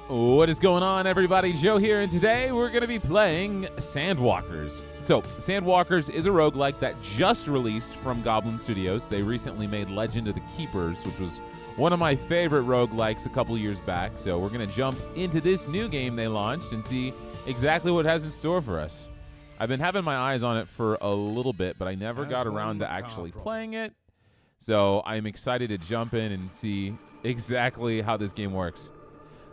What is going on, everybody? Joe here, and today we're going to be playing Sandwalkers. So, Sandwalkers is a roguelike that just released from Goblin Studios. They recently made Legend of the Keepers, which was one of my favorite roguelikes a couple years back. So we're going to jump into this new game they launched and see exactly what it has in store for us. I've been having my eyes on it for a little bit, but I never got around to actually playing it. So I'm excited to jump in and see exactly how this game works.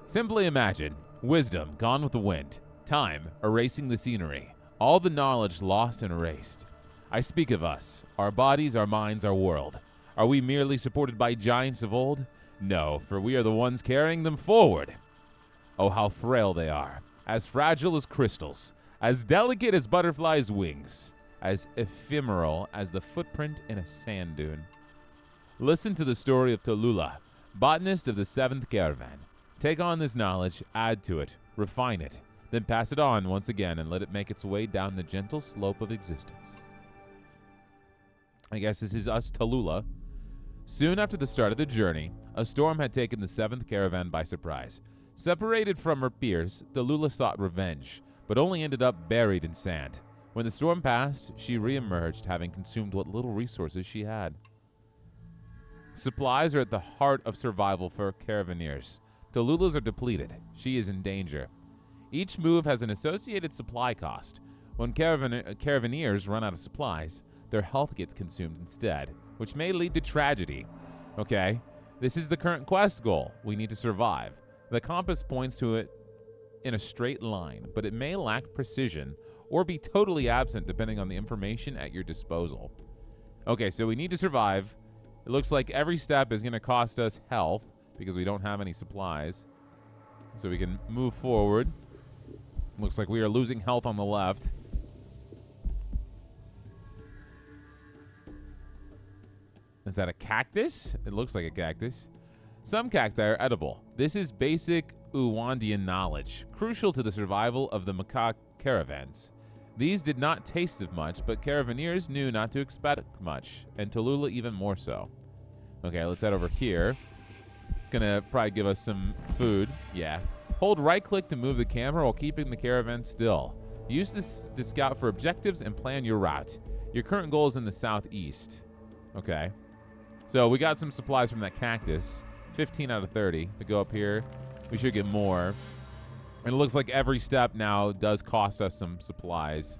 Simply imagine wisdom gone with the wind, time erasing the scenery, all the knowledge lost and erased. I speak of us, our bodies, our minds, our world. Are we merely supported by giants of old? No, for we are the ones carrying them forward. Oh, how frail they are, as fragile as crystals, as delicate as butterflies' wings, as ephemeral as the footprint in a sand dune. Listen to the story of Tallulah, botanist of the 7th Caravan. Take on this knowledge, add to it, refine it, then pass it on once again and let it make its way down the gentle slope of existence. I guess this is us, Tallulah. Soon after the start of the journey, a storm had taken the 7th Caravan by surprise. Separated from her peers, Tallulah sought revenge, but only ended up buried in sand. When the storm passed, she re-emerged, having consumed what little resources she had. Supplies are at the heart of survival for Caravaneers. Tallulah's are depleted. She is in danger. Each move has an associated supply cost. When Caravaneers run out of supplies, their health gets consumed instead, which may lead to tragedy. Okay, this is the current quest goal. We need to survive. The compass points to it in a straight line, but it may lack precision or be totally absent depending on the information at your disposal. Okay, so we need to survive. It looks like every step is going to cost us health because we don't have any supplies. So we can move forward. Looks like we are losing health on the left. Is that a cactus? It looks like a cactus. Some cacti are edible. This is basic Uwandian knowledge, crucial to the survival of the macaque caravans. These did not taste of much, but Caravaneers knew not to expect much, and Tallulah even more so. Okay, let's head over here. It's gonna probably give us some food. Yeah. Hold right-click to move the camera while keeping the caravan still. Use this to scout for objectives and plan your route. Your current goal is in the southeast. Okay. So we got some supplies from that cactus. 15 out of 30. We go up here. We should get more. And it looks like every step now does cost us some supplies.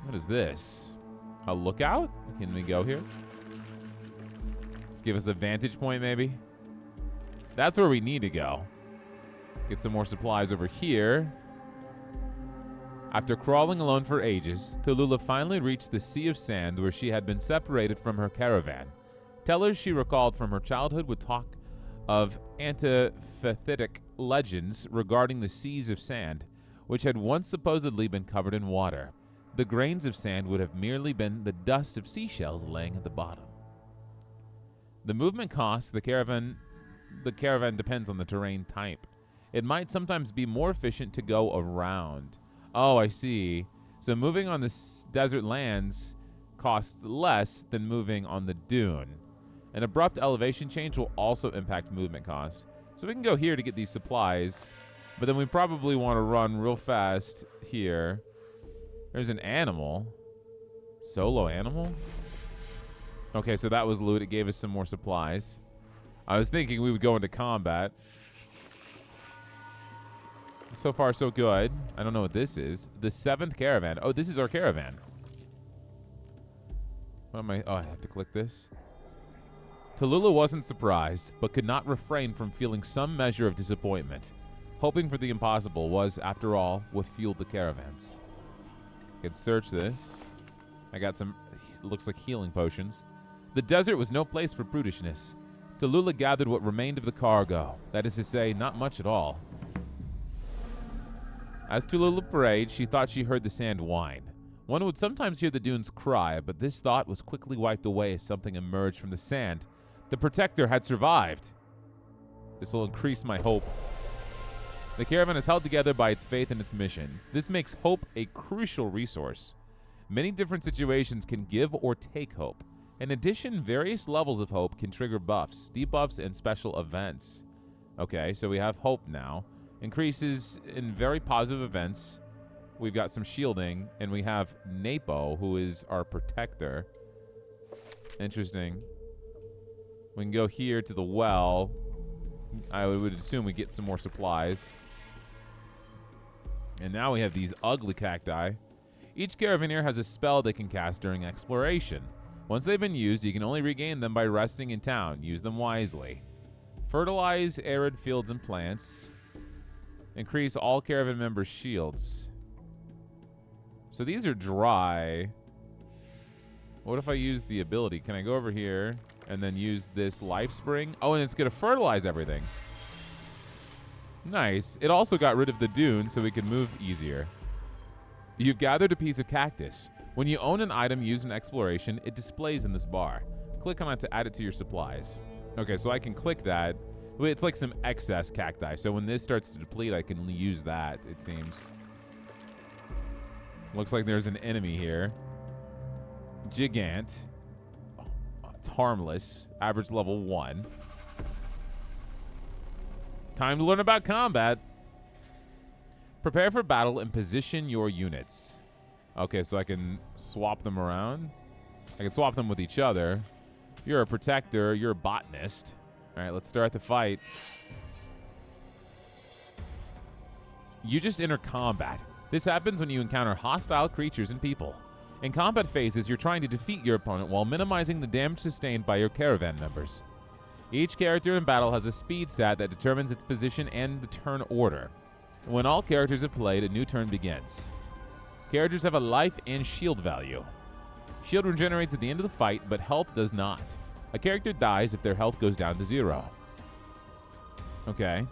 What is this? A lookout? Can we go here? Let's give us a vantage point, maybe. That's where we need to go. Get some more supplies over here. After crawling alone for ages, Tallulah finally reached the Sea of Sand where she had been separated from her caravan. Tellers she recalled from her childhood would talk of antipathetic legends regarding the seas of sand, which had once supposedly been covered in water. The grains of sand would have merely been the dust of seashells laying at the bottom. The movement costs the caravan depends on the terrain type. It might sometimes be more efficient to go around. Oh, I see. So moving on the desert lands costs less than moving on the dune. An abrupt elevation change will also impact movement costs. So we can go here to get these supplies, but then we probably want to run real fast here. There's an animal. Solo animal? Okay, so that was loot. It gave us some more supplies. I was thinking we would go into combat. So far, so good. I don't know what this is. The 7th Caravan. Oh, this is our caravan. What am I? Oh, I have to click this. Tallulah wasn't surprised, but could not refrain from feeling some measure of disappointment. Hoping for the impossible was, after all, what fueled the caravans. I can search this. I got some, looks like healing potions. The desert was no place for prudishness. Tallulah gathered what remained of the cargo. That is to say, not much at all. As Tallulah prayed, she thought she heard the sand whine. One would sometimes hear the dunes cry, but this thought was quickly wiped away as something emerged from the sand. The protector had survived. This will increase my hope. The caravan is held together by its faith and its mission. This makes hope a crucial resource. Many different situations can give or take hope. In addition, various levels of hope can trigger buffs, debuffs, and special events. Okay, so we have hope now. Increases in very positive events. We've got some shielding, and we have Napo, who is our protector. Interesting. We can go here to the well. I would assume we get some more supplies. And now we have these ugly cacti. Each Caravaneer has a spell they can cast during exploration. Once they've been used, you can only regain them by resting in town. Use them wisely. Fertilize arid fields and plants. Increase all Caravan members' shields. So these are dry. What if I use the ability? Can I go over here and then use this life spring? Oh, and it's going to fertilize everything. Nice. It also got rid of the dune so we can move easier. You've gathered a piece of cactus. When you own an item used in exploration, it displays in this bar. Click on it to add it to your supplies. Okay, so I can click that. It's like some excess cacti. So when this starts to deplete, I can use that, it seems. Looks like there's an enemy here. Gigant. Oh, it's harmless. Average level 1. Time to learn about combat. Prepare for battle and position your units. Okay, so I can swap them around. I can swap them with each other. You're a protector. You're a botanist. All right, let's start the fight. You just enter combat. This happens when you encounter hostile creatures and people. In combat phases, you're trying to defeat your opponent while minimizing the damage sustained by your caravan members. Each character in battle has a speed stat that determines its position and the turn order. When all characters have played, a new turn begins. Characters have a life and shield value. Shield regenerates at the end of the fight, but health does not. A character dies if their health goes down to 0. Okay.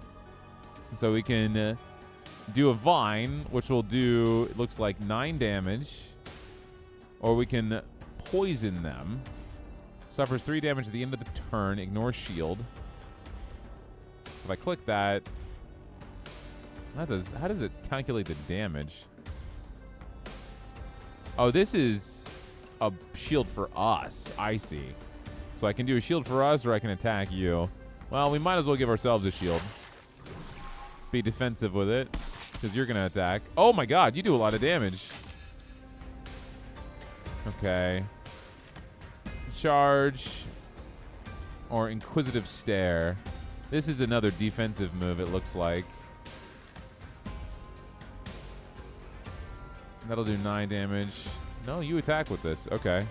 So we can do a vine, which will do, it looks like 9 damage. Or we can poison them. Suffers 3 damage at the end of the turn. Ignore shield. So if I click that, how does it calculate the damage? Oh, this is a shield for us. I see. So I can do a shield for us, or I can attack you. Well, we might as well give ourselves a shield. Be defensive with it, because you're going to attack. Oh my god, you do a lot of damage. Okay. Charge. Or Inquisitive Stare. This is another defensive move, it looks like. That'll do 9 damage. No, you attack with this. Okay.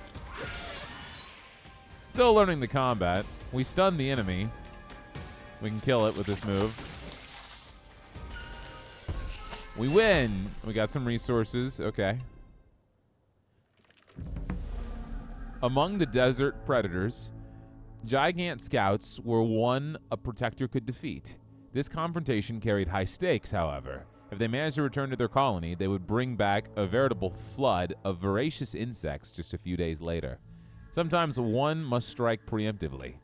Still learning the combat. We stun the enemy. We can kill it with this move. We win. We got some resources. Okay. Among the desert predators, gigant scouts were one a protector could defeat. This confrontation carried high stakes, however. If they managed to return to their colony, they would bring back a veritable flood of voracious insects just a few days later. Sometimes one must strike preemptively.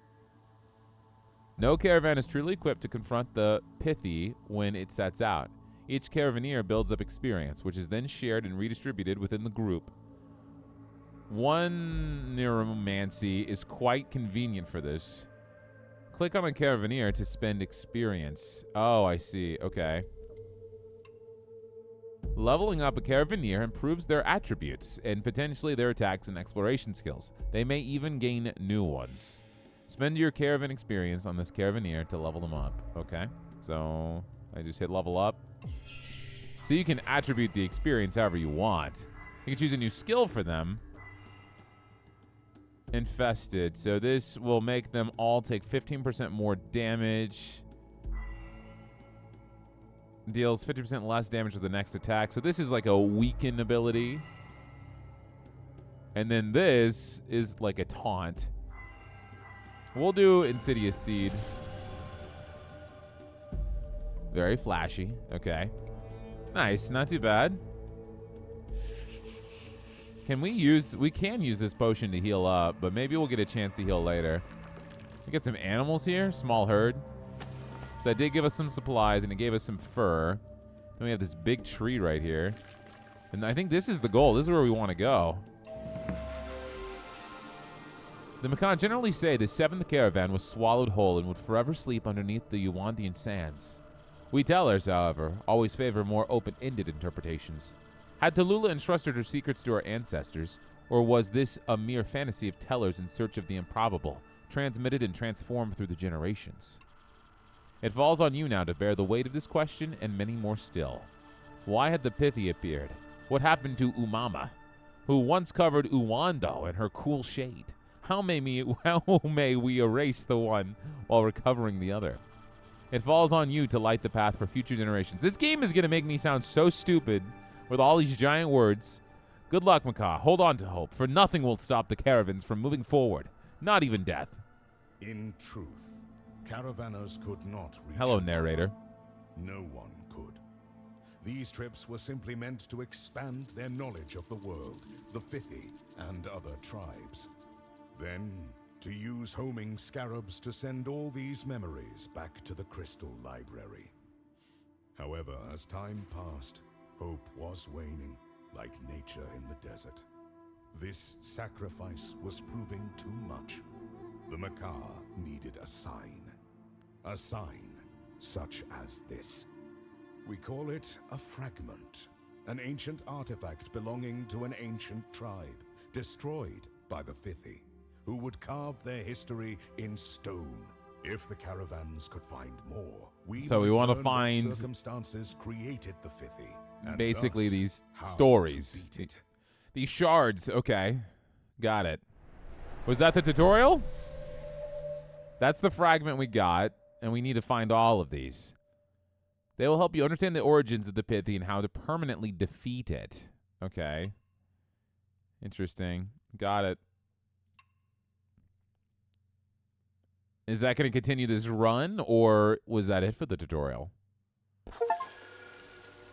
No caravan is truly equipped to confront the pithy when it sets out. Each caravaneer builds up experience, which is then shared and redistributed within the group. One neuromancy is quite convenient for this. Click on a caravaneer to spend experience. Oh, I see. Okay. Leveling up a caravaneer improves their attributes and potentially their attacks and exploration skills. They may even gain new ones. Spend your caravan experience on this caravaneer to level them up. Okay, so I just hit level up. So you can attribute the experience however you want. You can choose a new skill for them. Infested. So this will make them all take 15% more damage. Deals 50% less damage with the next attack. So this is like a weaken ability. And then this is like a taunt. We'll do Insidious Seed. Very flashy. Okay. Nice. Not too bad. We can use this potion to heal up, but maybe we'll get a chance to heal later. We get some animals here. Small herd. So that did give us some supplies, and it gave us some fur. Then we have this big tree right here. And I think this is the goal. This is where we want to go. The Makan generally say the seventh caravan was swallowed whole and would forever sleep underneath the Uwandian sands. We tellers, however, always favor more open-ended interpretations. Had Tallulah entrusted her secrets to her ancestors, or was this a mere fantasy of tellers in search of the improbable, transmitted and transformed through the generations? It falls on you now to bear the weight of this question and many more still. Why had the Pithy appeared? What happened to Umama, who once covered Uwando in her cool shade? How may we erase the one while recovering the other? It falls on you to light the path for future generations. This game is going to make me sound so stupid with all these giant words. Good luck, Macaw. Hold on to hope, for nothing will stop the caravans from moving forward, not even death. In truth, caravanners could not reach. Hello, narrator. No one could. These trips were simply meant to expand their knowledge of the world, the Pithy, and other tribes. Then, to use homing scarabs to send all these memories back to the Crystal Library. However, as time passed, hope was waning, like nature in the desert. This sacrifice was proving too much. The Macaw needed a sign. A sign such as this. We call it a fragment, an ancient artifact belonging to an ancient tribe, destroyed by the Pithy, who would carve their history in stone. If the caravans could find more, we want to find circumstances created the Pithy, and basically these how stories, to beat it. these shards. Okay, got it. Was that the tutorial? That's the fragment we got, and we need to find all of these. They will help you understand the origins of the Pithy and how to permanently defeat it. Okay. Interesting. Got it. Is that going to continue this run, or was that it for the tutorial?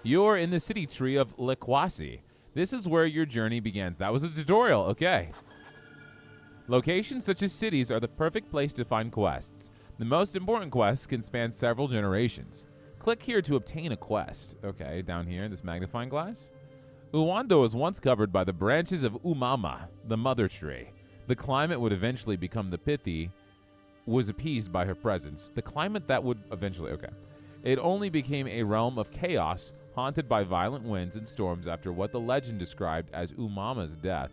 You're in the city tree of Lekwasi. This is where your journey begins. That was a tutorial. Okay. Locations such as cities are the perfect place to find quests. The most important quests can span several generations. Click here to obtain a quest. Okay, down here in this magnifying glass. Uwando was once covered by the branches of Umama, the mother tree. The climate would eventually become the Pithy, was appeased by her presence. The climate that would eventually, okay. It only became a realm of chaos, haunted by violent winds and storms after what the legend described as Umama's death.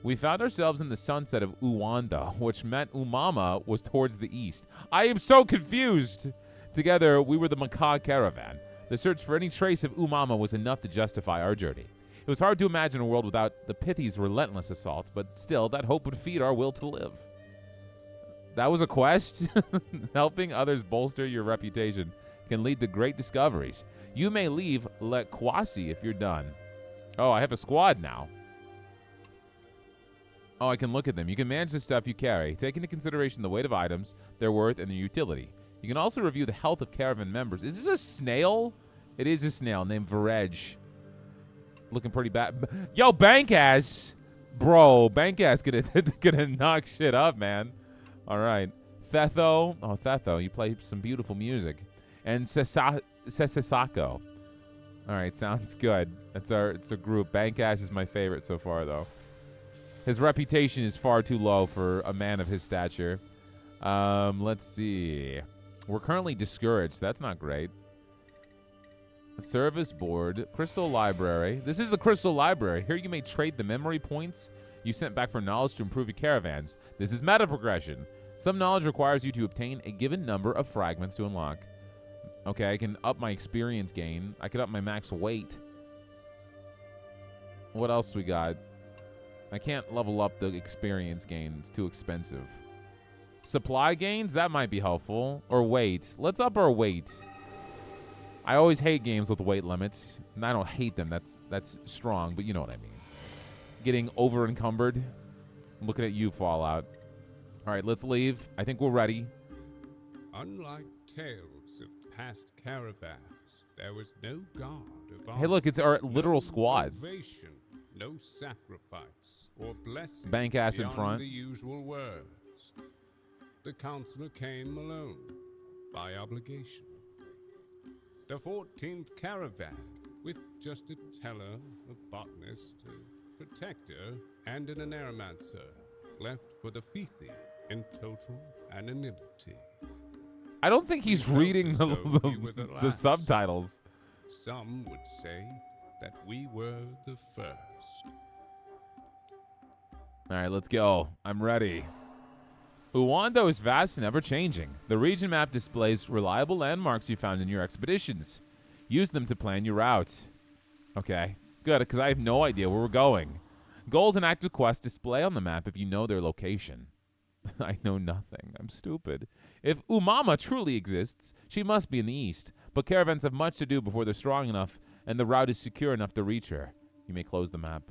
We found ourselves in the sunset of Uwando, which meant Umama was towards the east. I am so confused! Together, we were the Macaw Caravan. The search for any trace of Umama was enough to justify our journey. It was hard to imagine a world without the Pithy's relentless assault, but still, that hope would feed our will to live. That was a quest. Helping others bolster your reputation can lead to great discoveries. You may leave Lekwasi if you're done. Oh, I have a squad now. Oh, I can look at them. You can manage the stuff you carry, take into consideration the weight of items, their worth, and their utility. You can also review the health of caravan members. Is this a snail? It is a snail named Varej. Looking pretty bad. Yo, Bankass! Bro, Bankass gonna knock shit up, man. All right. Thetho. Oh, Thetho, you play some beautiful music. And Sesasako. All right, sounds good. It's a group. Bankass is my favorite so far, though. His reputation is far too low for a man of his stature. Let's see. We're currently discouraged. That's not great. Service board. Crystal Library. This is the Crystal Library. Here you may trade the memory points you sent back for knowledge to improve your caravans. This is meta progression. Some knowledge requires you to obtain a given number of fragments to unlock. Okay, I can up my experience gain. I can up my max weight. What else we got? I can't level up the experience gain. It's too expensive. Supply gains? That might be helpful. Or weight. Let's up our weight. I always hate games with weight limits. And I don't hate them. That's strong, but you know what I mean. Getting over encumbered. Looking at you, Fallout. All right, let's leave. I think we're ready. Unlike tales of past caravans, there was no god of Hey, look, it's our literal squad. Salvation, no sacrifice or blessing Bankass in beyond front. the usual words. The counselor came alone, by obligation. The 14th caravan, with just a teller, a botanist, a protector, and an aromancer. left for the Fithi in total anonymity. I don't think he's reading as though we were the the last. subtitles. Some would say that we were the first. All right, let's go. I'm ready. Uwando is vast and ever-changing. The region map displays reliable landmarks you found in your expeditions. Use them to plan your route. Okay, good, because I have no idea where we're going. Goals and active quests display on the map if you know their location. I know nothing. I'm stupid. If Umama truly exists, she must be in the east. But caravans have much to do before they're strong enough and the route is secure enough to reach her. You may close the map.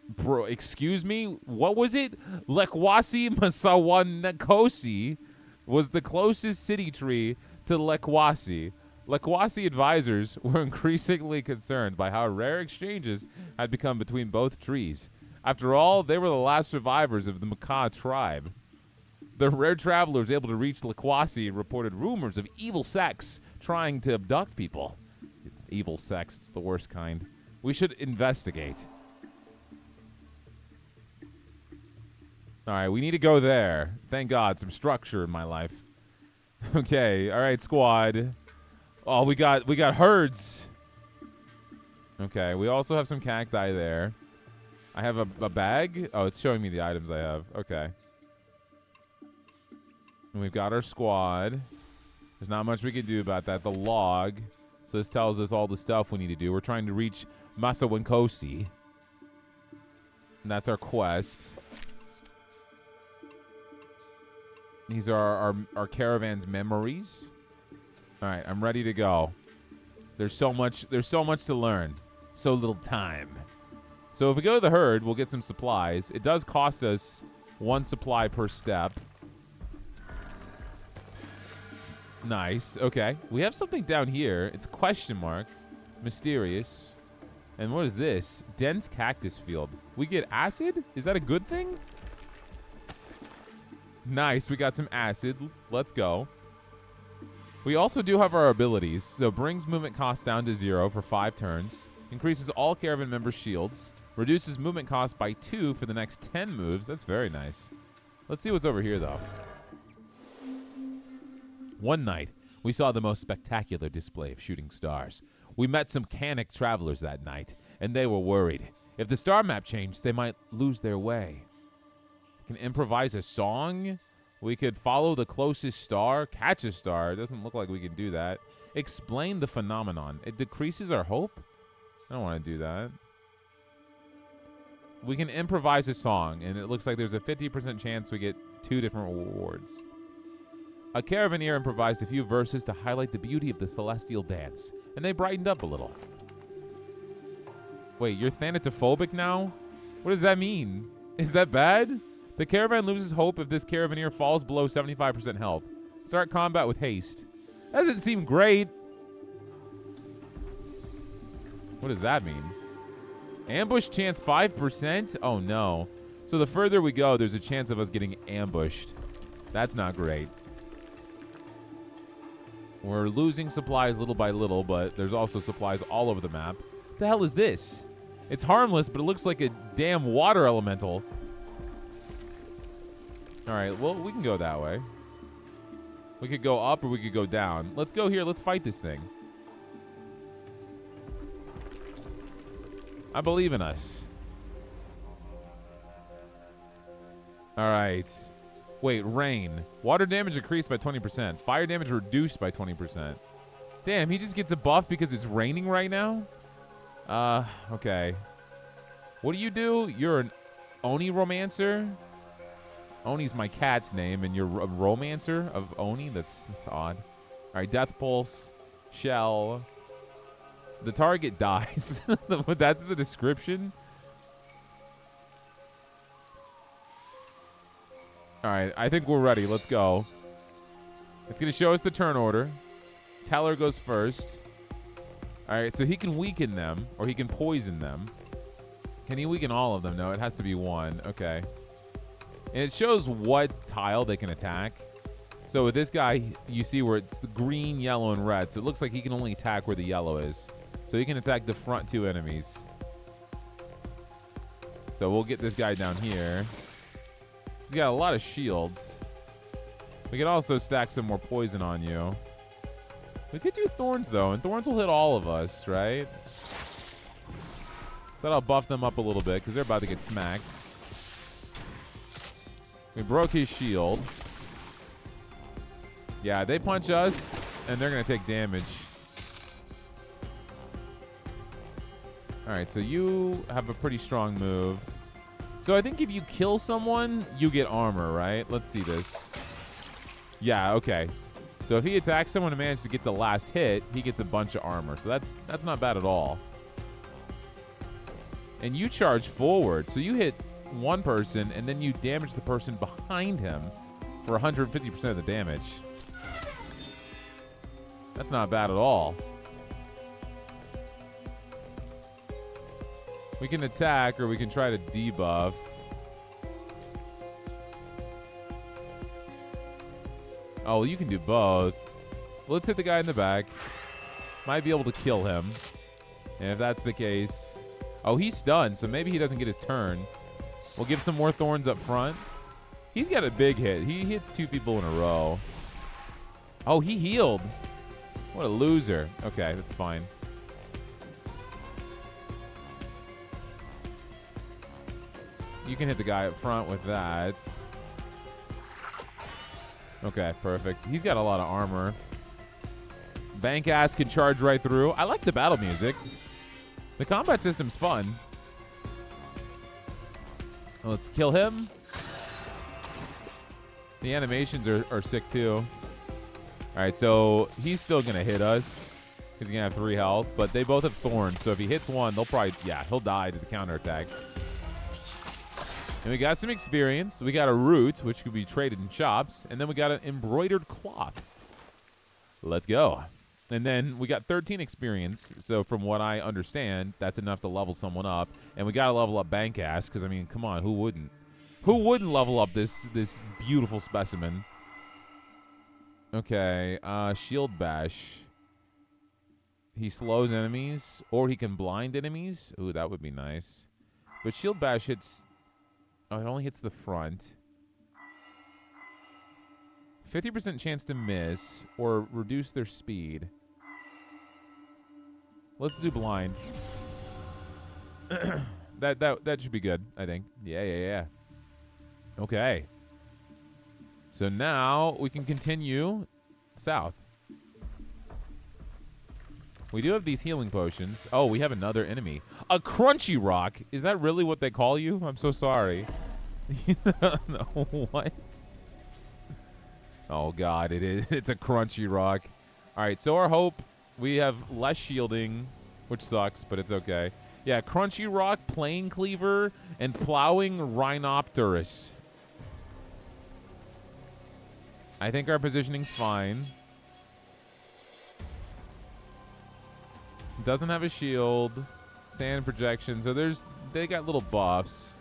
Bro, excuse me? What was it? Lekwasi Musawenkosi was the closest city tree to Lekwasi. Lekwasi advisors were increasingly concerned by how rare exchanges had become between both trees. After all, they were the last survivors of the Maka tribe. The rare travelers able to reach Lekwasi reported rumors of evil sects trying to abduct people. Evil sects, it's the worst kind. We should investigate. All right, we need to go there. Thank God, some structure in my life. Okay, all right, squad. Oh, we got herds. Okay, we also have some cacti there. I have a bag. Oh, it's showing me the items I have. Okay. And we've got our squad. There's not much we can do about that. The log. So this tells us all the stuff we need to do. We're trying to reach Musawenkosi. And that's our quest. These are our caravan's memories. All right, I'm ready to go. There's so much to learn. So little time. So if we go to the herd, we'll get some supplies. It does cost us 1 supply per step. Nice. Okay. We have something down here. It's a question mark. Mysterious. And what is this? Dense cactus field. We get acid? Is that a good thing? Nice. We got some acid. Let's go. We also do have our abilities. So brings movement cost down to 0 for 5 turns. Increases all caravan members' shields. Reduces movement cost by 2 for the next 10 moves. That's very nice. Let's see what's over here, though. One night, we saw the most spectacular display of shooting stars. We met some Canic travelers that night, and they were worried. If the star map changed, they might lose their way. We can improvise a song. We could follow the closest star, catch a star. It doesn't look like we can do that. Explain the phenomenon. It decreases our hope? I don't want to do that. We can improvise a song, and it looks like there's a 50% chance we get 2 different rewards. A caravaneer improvised a few verses to highlight the beauty of the celestial dance, and they brightened up a little. Wait, you're thanatophobic now? What does that mean? Is that bad? The caravan loses hope if this caravaneer falls below 75% health. Start combat with haste. That doesn't seem great. What does that mean? Ambush chance 5%? Oh no. So the further we go, there's a chance of us getting ambushed. That's not great. We're losing supplies little by little, but there's also supplies all over the map. The hell is this? It's harmless, but it looks like a damn water elemental. All right, well, we can go that way. We could go up or we could go down. Let's go here. Let's fight this thing. I believe in us. All right. Wait, rain. Water damage increased by 20%. Fire damage reduced by 20%. Damn, he just gets a buff because it's raining right now? Okay. What do? You're an Oni romancer? Oni's my cat's name, and you're a romancer of Oni? That's odd. All right, death pulse, shell. The target dies. That's the description? All right, I think we're ready. Let's go. It's going to show us the turn order. Teller goes first. All right, so he can weaken them, or he can poison them. Can he weaken all of them? No, it has to be one. Okay. And it shows what tile they can attack. So with this guy, you see where it's the green, yellow, and red. So it looks like he can only attack where the yellow is. So he can attack the front 2 enemies. So we'll get this guy down here. He's got a lot of shields. We could also stack some more poison on you. We could do thorns, though, and thorns will hit all of us, right? So that'll buff them up a little bit because they're about to get smacked. We broke his shield. Yeah, they punch us, and they're going to take damage. All right, so you have a pretty strong move. So I think if you kill someone, you get armor, right? Let's see this. Yeah, okay. So if he attacks someone and manages to get the last hit, he gets a bunch of armor. So that's not bad at all. And you charge forward. So you hit one person, and then you damage the person behind him for 150% of the damage. That's not bad at all. We can attack, or we can try to debuff. Oh, you can do both. Let's hit the guy in the back. Might be able to kill him. And if that's the case... Oh, he's stunned, so maybe he doesn't get his turn. We'll give some more thorns up front. He's got a big hit. He hits 2 people in a row. Oh, he healed. What a loser. Okay, that's fine. You can hit the guy up front with that. Okay, perfect. He's got a lot of armor. Bank ass can charge right through. I like the battle music. The combat system's fun. Let's kill him. The animations are sick too. All right, so he's still gonna hit us. He's gonna have 3 health, but they both have thorns. So if he hits one, they'll probably, yeah, he'll die to the counterattack. And we got some experience. We got a root, which could be traded in shops. And then we got an embroidered cloth. Let's go. And then we got 13 experience. So from what I understand, that's enough to level someone up. And we got to level up Bankass, because, I mean, come on, who wouldn't? Who wouldn't level up this beautiful specimen? Okay, Shield Bash. He slows enemies, or he can blind enemies. Ooh, that would be nice. But Shield Bash hits... Oh, it only hits the front. 50% chance to miss or reduce their speed. Let's do blind. that should be good, I think. Yeah. Okay. So now we can continue south. We do have these healing potions. Oh, we have another enemy. A crunchy rock. Is that really what they call you? I'm so sorry. What? Oh, God, it is. It's a crunchy rock. All right, so our hope, we have less shielding, which sucks, but it's okay. Yeah, crunchy rock, plane cleaver, and plowing rhinopterus. I think our positioning's fine. Doesn't have a shield. Sand projection. So they got little buffs.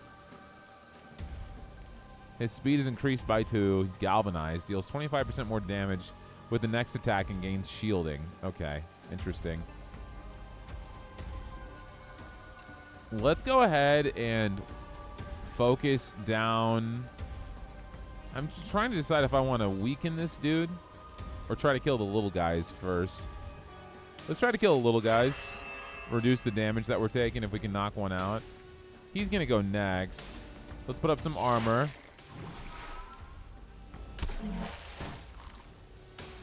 His speed is increased by 2. He's galvanized. Deals 25% more damage with the next attack and gains shielding. Okay. Interesting. Let's go ahead and focus down. I'm just trying to decide if I want to weaken this dude or try to kill the little guys first. Let's try to kill the little guys. Reduce the damage that we're taking if we can knock one out. He's going to go next. Let's put up some armor.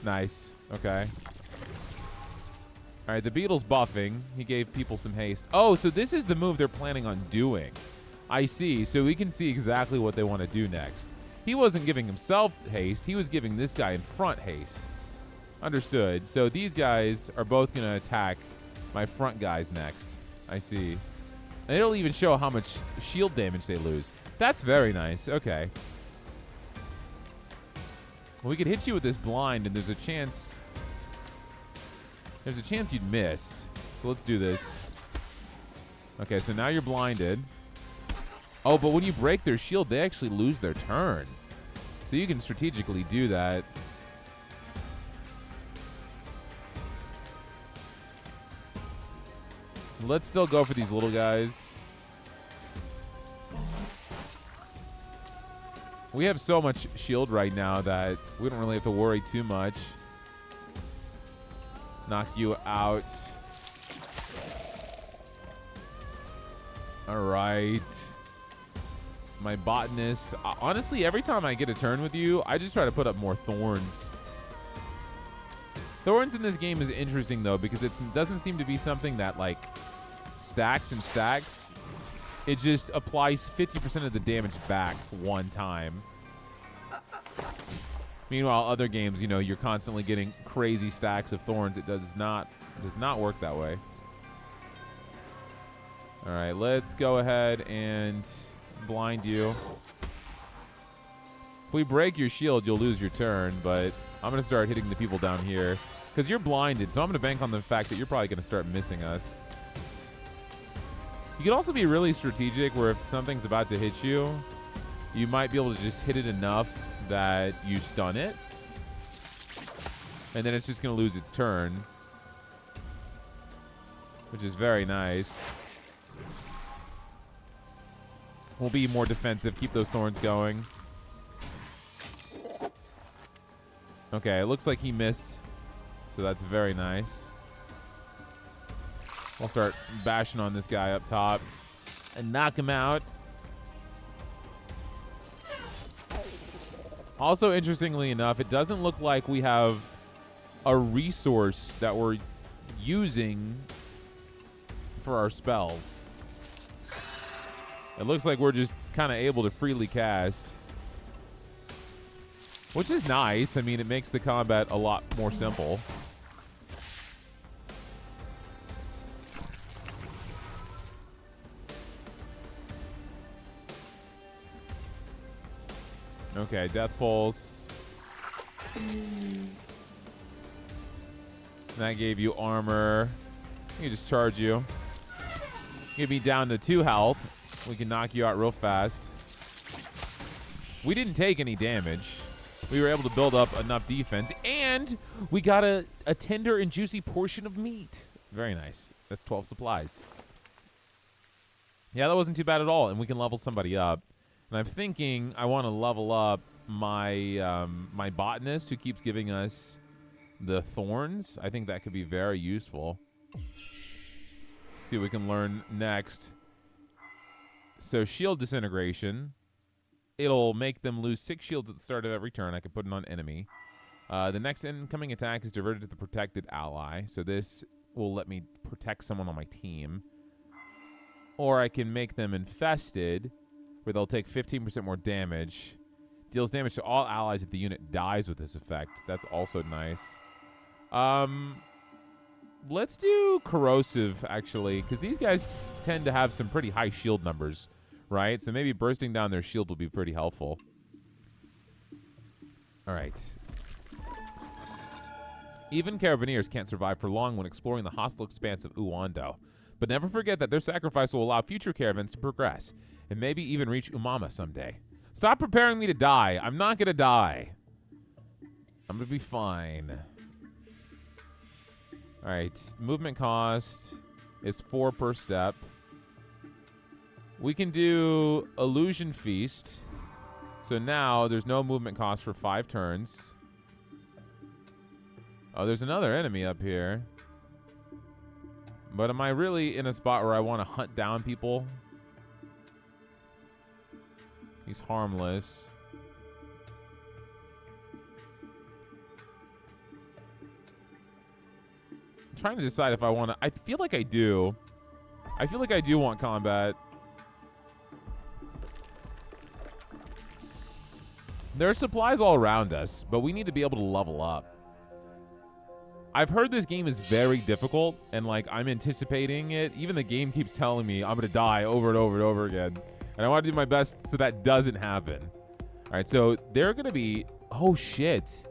Nice. Okay. All right, the beetle's buffing. He gave people some haste. Oh, so this is the move they're planning on doing. I see. So we can see exactly what they want to do next. He wasn't giving himself haste. He was giving this guy in front haste. Understood. So these guys are both going to attack my front guys next. I see. And it'll even show how much shield damage they lose. That's very nice. Okay. Well, we could hit you with this blind, and there's a chance you'd miss. So let's do this. Okay, so now you're blinded. Oh, but when you break their shield, they actually lose their turn. So you can strategically do that. Let's still go for these little guys. We have so much shield right now that we don't really have to worry too much. Knock you out. All right. My botanist. Honestly, every time I get a turn with you, I just try to put up more thorns. Thorns in this game is interesting, though, because it doesn't seem to be something that, like, stacks and stacks. It just applies 50% of the damage back one time. Meanwhile, other games, you know, you're constantly getting crazy stacks of thorns. It does not work that way. All right, let's go ahead and blind you. If we break your shield, you'll lose your turn, but I'm going to start hitting the people down here because you're blinded, so I'm going to bank on the fact that you're probably going to start missing us. You can also be really strategic where if something's about to hit you, you might be able to just hit it enough that you stun it. And then it's just going to lose its turn, which is very nice. We'll be more defensive. Keep those thorns going. Okay, it looks like he missed, so that's very nice. I'll start bashing on this guy up top and knock him out. Also, interestingly enough, it doesn't look like we have a resource that we're using for our spells. It looks like we're just kind of able to freely cast, which is nice. I mean, it makes the combat a lot more simple. Okay, Death Pulse. That gave you armor. We can just charge you. Give me down to 2 health. We can knock you out real fast. We didn't take any damage. We were able to build up enough defense, and we got a tender and juicy portion of meat. Very nice. That's 12 supplies. Yeah, that wasn't too bad at all, and we can level somebody up. And I'm thinking I want to level up my my botanist who keeps giving us the thorns. I think that could be very useful. See what we can learn next. So shield disintegration. It'll make them lose 6 shields at the start of every turn. I can put it on enemy. The next incoming attack is diverted to the protected ally. So this will let me protect someone on my team. Or I can make them infested, where they'll take 15% more damage. Deals damage to all allies if the unit dies with this effect. That's also nice. Let's do corrosive, actually, because these guys tend to have some pretty high shield numbers, right? So maybe bursting down their shield will be pretty helpful. All right. Even Caravaners can't survive for long when exploring the hostile expanse of Uwando. But never forget that their sacrifice will allow future caravans to progress, and maybe even reach Umama someday. Stop preparing me to die. I'm not going to die. I'm going to be fine. All right. Movement cost is 4 per step. We can do Illusion Feast. So now there's no movement cost for 5 turns. Oh, there's another enemy up here. But am I really in a spot where I want to hunt down people? He's harmless. I'm trying to decide if I want to. I feel like I do. I feel like I do want combat. There are supplies all around us, but we need to be able to level up. I've heard this game is very difficult, and like I'm anticipating it. Even the game keeps telling me I'm gonna die over and over and over again, and I want to do my best so that doesn't happen. All right, so they're gonna be. Oh shit!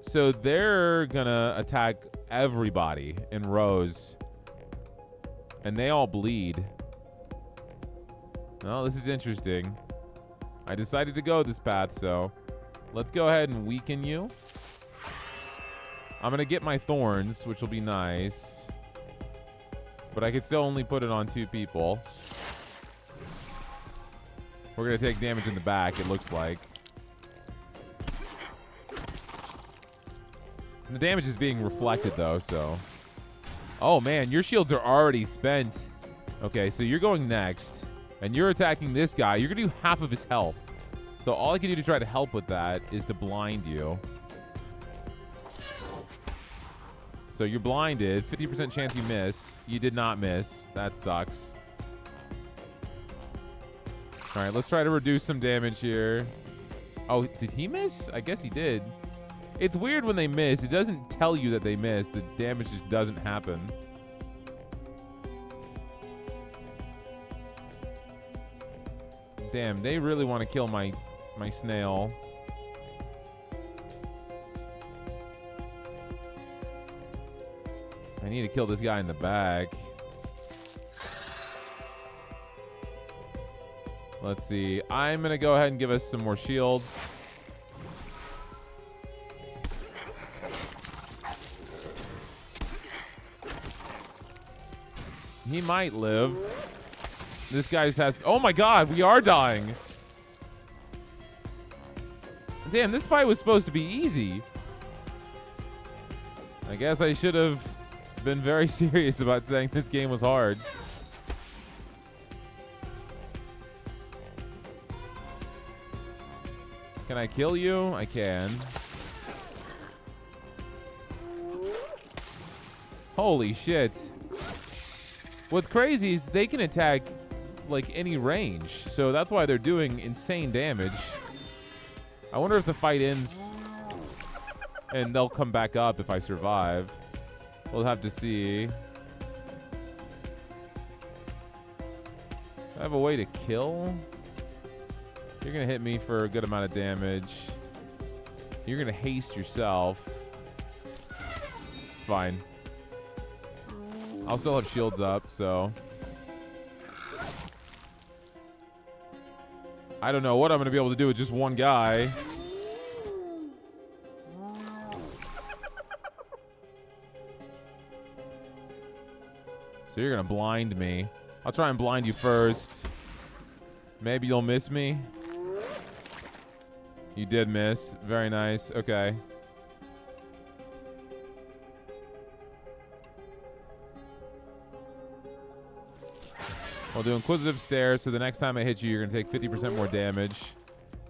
So they're gonna attack everybody in rows, and they all bleed. Well, this is interesting. I decided to go this path, so let's go ahead and weaken you. I'm going to get my thorns, which will be nice. But I could still only put it on 2 people. We're going to take damage in the back, it looks like. And the damage is being reflected, though, so... Oh, man, your shields are already spent. Okay, so you're going next, and you're attacking this guy. You're going to do half of his health. So all I can do to try to help with that is to blind you. So you're blinded. 50% chance you miss. You did not miss. That sucks. All right, let's try to reduce some damage here. Oh, did he miss? I guess he did. It's weird when they miss. It doesn't tell you that they missed. The damage just doesn't happen. Damn, they really want to kill my snail. I need to kill this guy in the back. Let's see. I'm going to go ahead and give us some more shields. He might live. This guy's has... Oh my god, we are dying. Damn, this fight was supposed to be easy. I guess I should have been very serious about saying this game was hard. Can I kill you? I can. Holy shit. What's crazy is they can attack like any range, so that's why they're doing insane damage. I wonder if the fight ends and they'll come back up if I survive. We'll have to see. I have a way to kill. You're gonna hit me for a good amount of damage. You're gonna haste yourself. It's fine. I'll still have shields up, so. I don't know what I'm gonna be able to do with just one guy. So you're gonna blind me. I'll try and blind you first. Maybe you'll miss me. You did miss. Very nice. Okay. We'll do Inquisitive Stare, so the next time I hit you, you're going to take 50% more damage.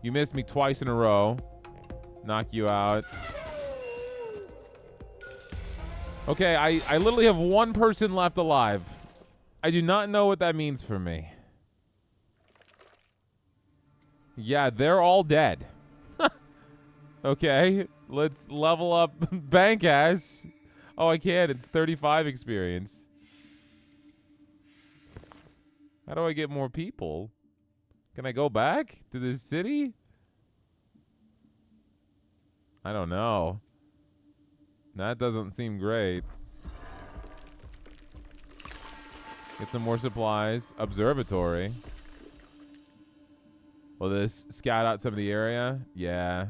You missed me twice in a row. Knock you out. Okay, I literally have one person left alive. I do not know what that means for me. Yeah, they're all dead. Okay, let's level up Bank Ass. Oh, I can. It's 35 experience. How do I get more people? Can I go back to this city? I don't know. That doesn't seem great. Get some more supplies. Observatory. Will this scout out some of the area? Yeah.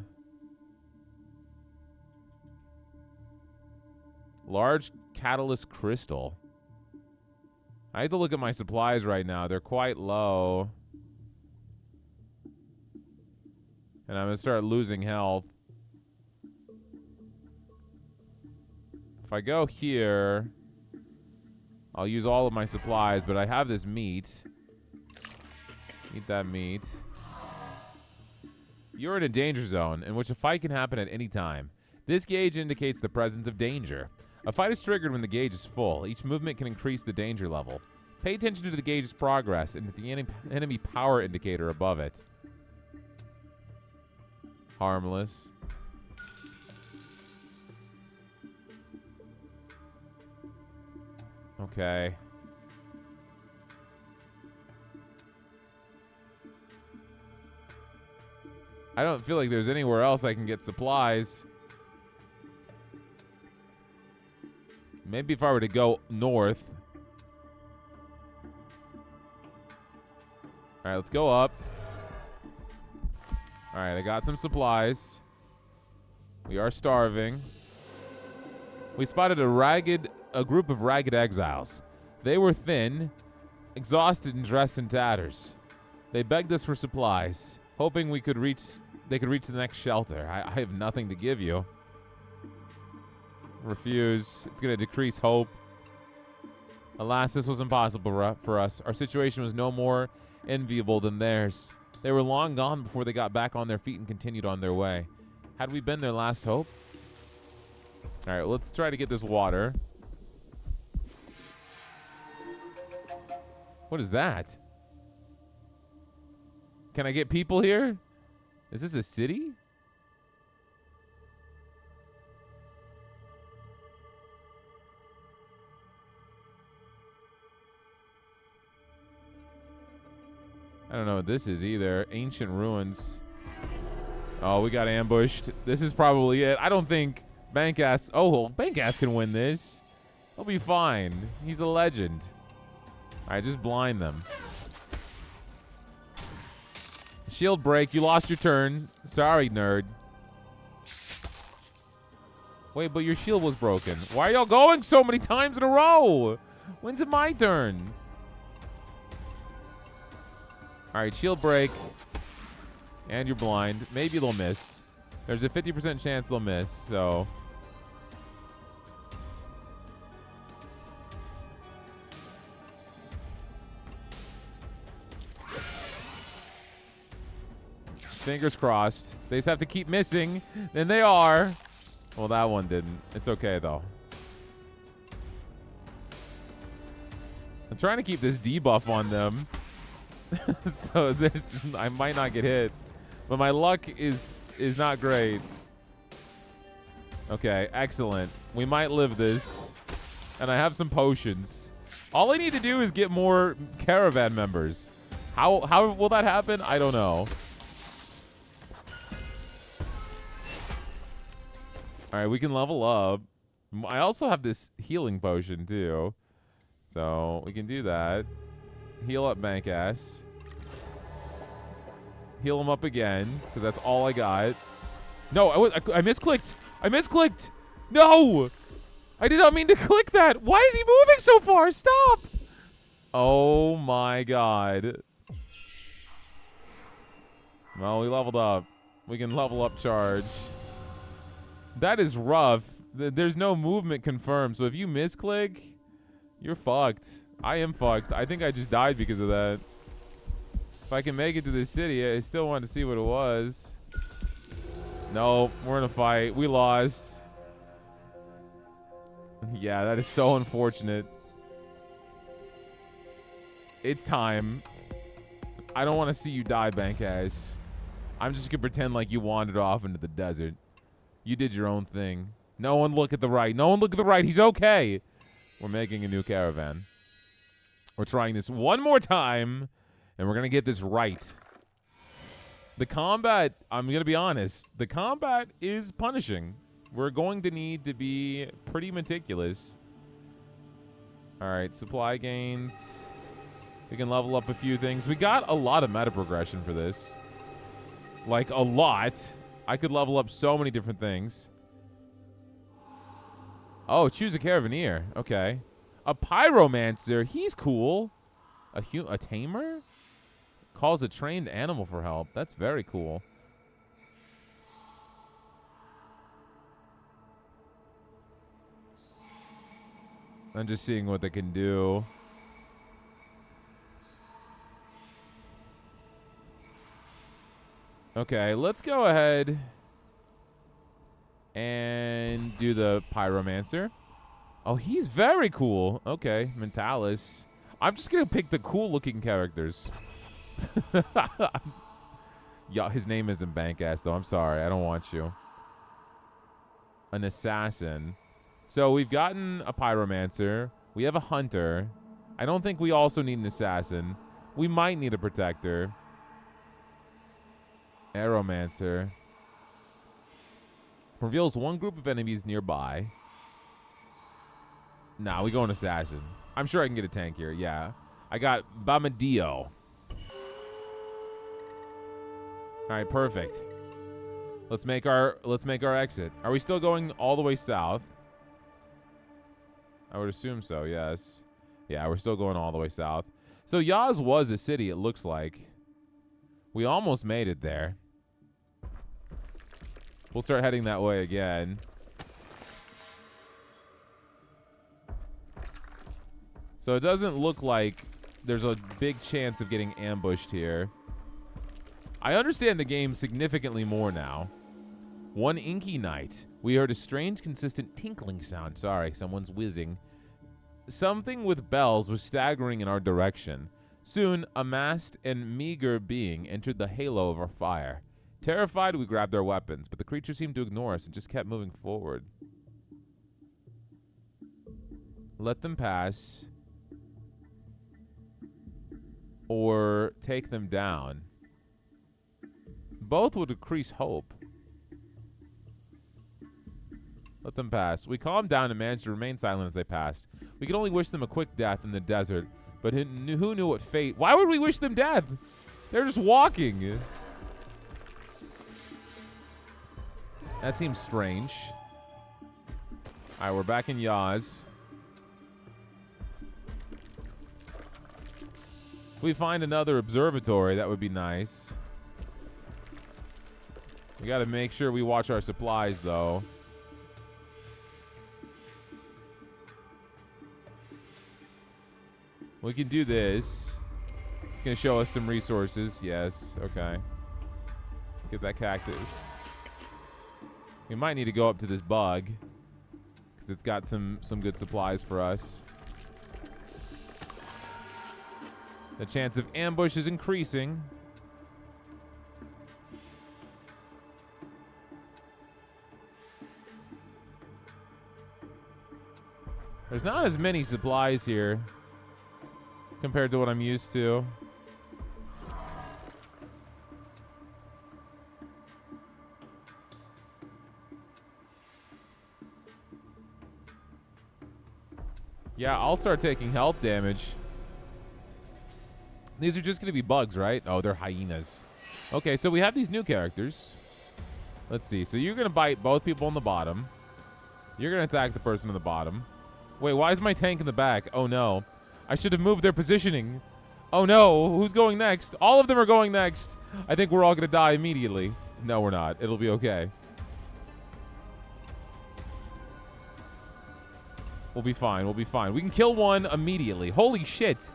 Large catalyst crystal. I have to look at my supplies right now. They're quite low. And I'm going to start losing health. If I go here, I'll use all of my supplies, but I have this meat. Eat that meat. You're in a danger zone in which a fight can happen at any time. This gauge indicates the presence of danger. A fight is triggered when the gauge is full. Each movement can increase the danger level. Pay attention to the gauge's progress and to the enemy power indicator above it. Harmless. Okay. I don't feel like there's anywhere else I can get supplies. Maybe if I were to go north. All right, let's go up. All right, I got some supplies. We are starving. We spotted a group of ragged exiles. They were thin, exhausted, and dressed in tatters. They begged us for supplies, hoping they could reach the next shelter. I have nothing to give you. Refuse. It's going to decrease hope. Alas, this was impossible for us. Our situation was no more enviable than theirs. They were long gone before they got back on their feet and continued on their way. Had we been their last hope? All right, let's try to get this water. What is that? Can I get people here? Is this a city? I don't know what this is either. Ancient ruins. Oh, we got ambushed. This is probably it. I don't think Bankass... Oh, well, Bankass can win this. He'll be fine. He's a legend. All right, just blind them. Shield break. You lost your turn. Sorry, nerd. Wait, but your shield was broken. Why are y'all going so many times in a row? When's it my turn? All right, shield break. And you're blind. Maybe they'll miss. There's a 50% chance they'll miss, so... Fingers crossed. They just have to keep missing. Then they are. Well, that one didn't. It's okay, though. I'm trying to keep this debuff on them. So I might not get hit. But my luck is not great. Okay, excellent. We might live this. And I have some potions. All I need to do is get more Caravan members. How will that happen? I don't know. All right, we can level up. I also have this healing potion, too. So we can do that. Heal up Bankass. Heal him up again, because that's all I got. No, I misclicked. I misclicked. No! I did not mean to click that. Why is he moving so far? Stop! Oh, my God. Well, we leveled up. We can level up charge. That is rough. There's no movement confirmed, so if you misclick, you're fucked. I am fucked. I think I just died because of that. If I can make it to this city, I still want to see what it was. No, we're in a fight. We lost. Yeah, that is so unfortunate. It's time. I don't want to see you die, Bankass. I'm just going to pretend like you wandered off into the desert. You did your own thing. No one look at the right. No one look at the right. He's okay. We're making a new caravan. We're trying this one more time, and we're going to get this right. The combat, I'm going to be honest, the combat is punishing. We're going to need to be pretty meticulous. All right, supply gains. We can level up a few things. We got a lot of meta progression for this. Like, a lot. I could level up so many different things. Oh, choose a Caravaneer. Okay. A Pyromancer. He's cool. A Tamer? Calls a trained animal for help. That's very cool. I'm just seeing what they can do. Okay, let's go ahead and do the Pyromancer. Oh, he's very cool. Okay, Mentalis. I'm just going to pick the cool-looking characters. Yeah, his name isn't Bankass, though. I'm sorry. I don't want you. An Assassin. So we've gotten a Pyromancer. We have a Hunter. I don't think we also need an Assassin. We might need a Protector. Aeromancer. Reveals one group of enemies nearby. Nah, we go an Assassin. I'm sure I can get a tank here. Yeah. I got Bamadio. All right, perfect. Let's make our exit. Are we still going all the way south? I would assume so, yes. Yeah, we're still going all the way south. So Yaz was a city, it looks like. We almost made it there. We'll start heading that way again. So it doesn't look like there's a big chance of getting ambushed here. I understand the game significantly more now. One inky night, we heard a strange, consistent tinkling sound. Sorry, someone's whizzing. Something with bells was staggering in our direction. Soon, a masked and meager being entered the halo of our fire. Terrified, we grabbed our weapons, but the creature seemed to ignore us and just kept moving forward. Let them pass. Or take them down. Both would increase hope. Let them pass. We calmed down and managed to remain silent as they passed. We could only wish them a quick death in the desert, but who knew what fate? Why would we wish them death? They're just walking. That seems strange. All right, we're back in Yaz. If we find another observatory, that would be nice. We got to make sure we watch our supplies, though. We can do this. It's going to show us some resources. Yes. Okay. Get that cactus. We might need to go up to this bug, because it's got some good supplies for us. The chance of ambush is increasing. There's not as many supplies here compared to what I'm used to. Yeah, I'll start taking health damage. These are just going to be bugs, right? Oh, they're hyenas. Okay, so we have these new characters. Let's see. So you're going to bite both people on the bottom. You're going to attack the person on the bottom. Wait, why is my tank in the back? Oh, no. I should have moved their positioning. Oh, no. Who's going next? All of them are going next. I think we're all going to die immediately. No, we're not. It'll be okay. We'll be fine. We'll be fine. We can kill one immediately. Holy shit.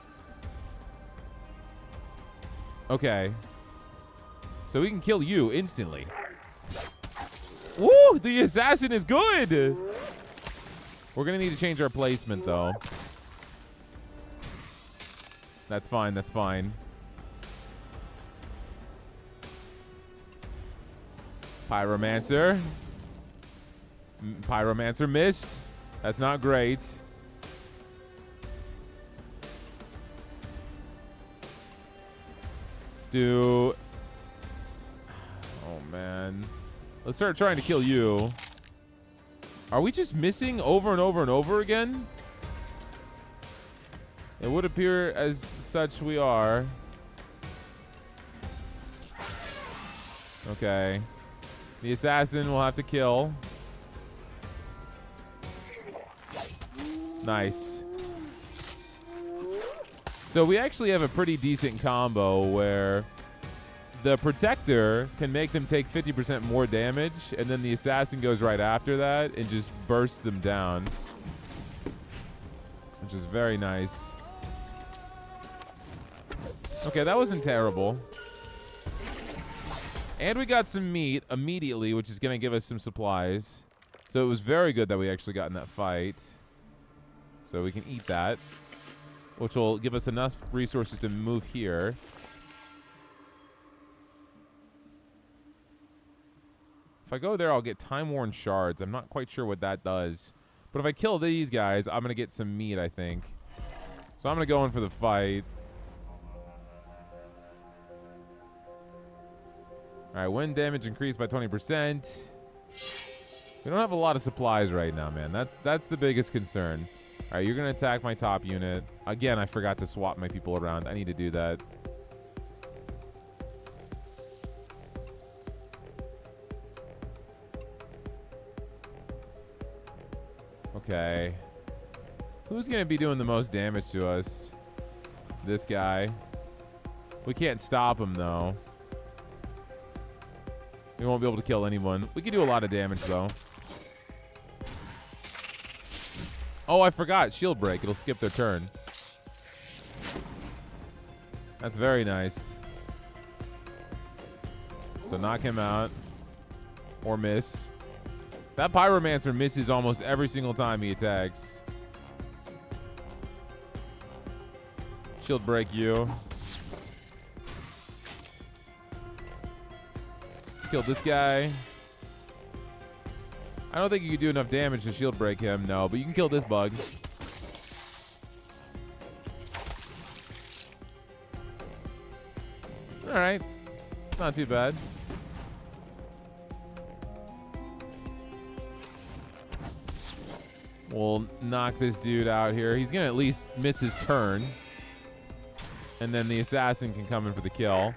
Okay. So we can kill you instantly. Woo! The assassin is good! We're going to need to change our placement, though. That's fine. That's fine. Pyromancer. Pyromancer missed. That's not great. Let's do... Oh, man. Let's start trying to kill you. Are we just missing over and over and over again? It would appear as such we are. Okay. The assassin will have to kill. Nice. So we actually have a pretty decent combo where the protector can make them take 50% more damage, and then the assassin goes right after that and just bursts them down, which is very nice. Okay, that wasn't terrible. And we got some meat immediately, which is going to give us some supplies. So it was very good that we actually got in that fight. So we can eat that, which will give us enough resources to move here. If I go there, I'll get time-worn shards. I'm not quite sure what that does. But if I kill these guys, I'm going to get some meat, I think. So I'm going to go in for the fight. All right, wind damage increased by 20%. We don't have a lot of supplies right now, man. That's the biggest concern. All right, you're going to attack my top unit. Again, I forgot to swap my people around. I need to do that. Okay. Who's going to be doing the most damage to us? This guy. We can't stop him, though. We won't be able to kill anyone. We can do a lot of damage, though. Oh, I forgot. Shield break. It'll skip their turn. That's very nice. So knock him out. Or miss. That Pyromancer misses almost every single time he attacks. Shield break you. Kill this guy. I don't think you can do enough damage to shield break him, no, but you can kill this bug. Alright. It's not too bad. We'll knock this dude out here. He's going to at least miss his turn. And then the assassin can come in for the kill.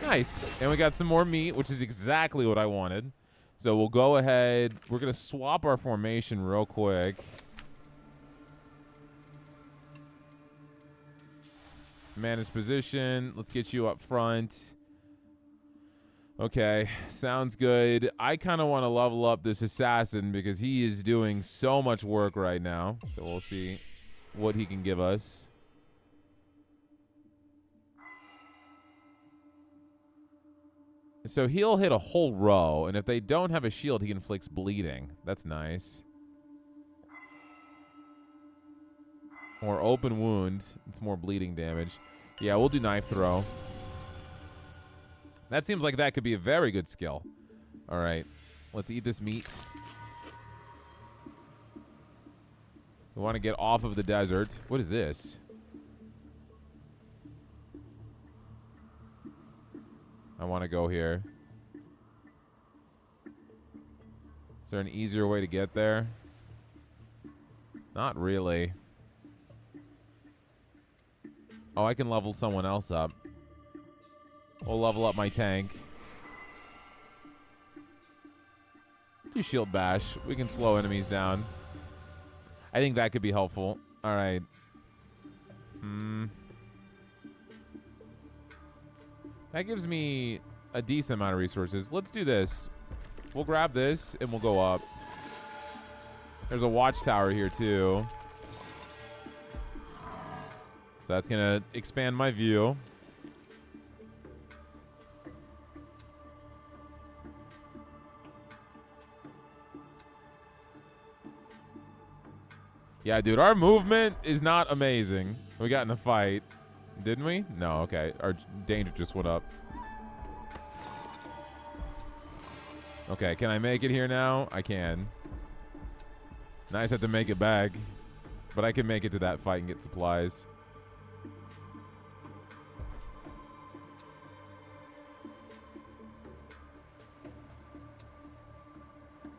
Nice. And we got some more meat, which is exactly what I wanted. So we'll go ahead. We're going to swap our formation real quick. Manage position. Let's get you up front. Okay, sounds good. I kind of want to level up this assassin because he is doing so much work right now. So we'll see what he can give us. So he'll hit a whole row, and if they don't have a shield, he inflicts bleeding. That's nice. Or open wound. It's more bleeding damage. Yeah, we'll do knife throw. That seems like that could be a very good skill. All right, let's eat this meat. We want to get off of the desert. What is this? I want to go here. Is there an easier way to get there? Not really. Oh, I can level someone else up. We'll level up my tank. Do shield bash. We can slow enemies down. I think that could be helpful. All right. That gives me a decent amount of resources. Let's do this. We'll grab this and we'll go up. There's a watchtower here too. So that's going to expand my view. Yeah, dude, our movement is not amazing. We got in a fight. Didn't we? No, okay. Our danger just went up. Okay, can I make it here now? I can. Nice have to make it back. But I can make it to that fight and get supplies.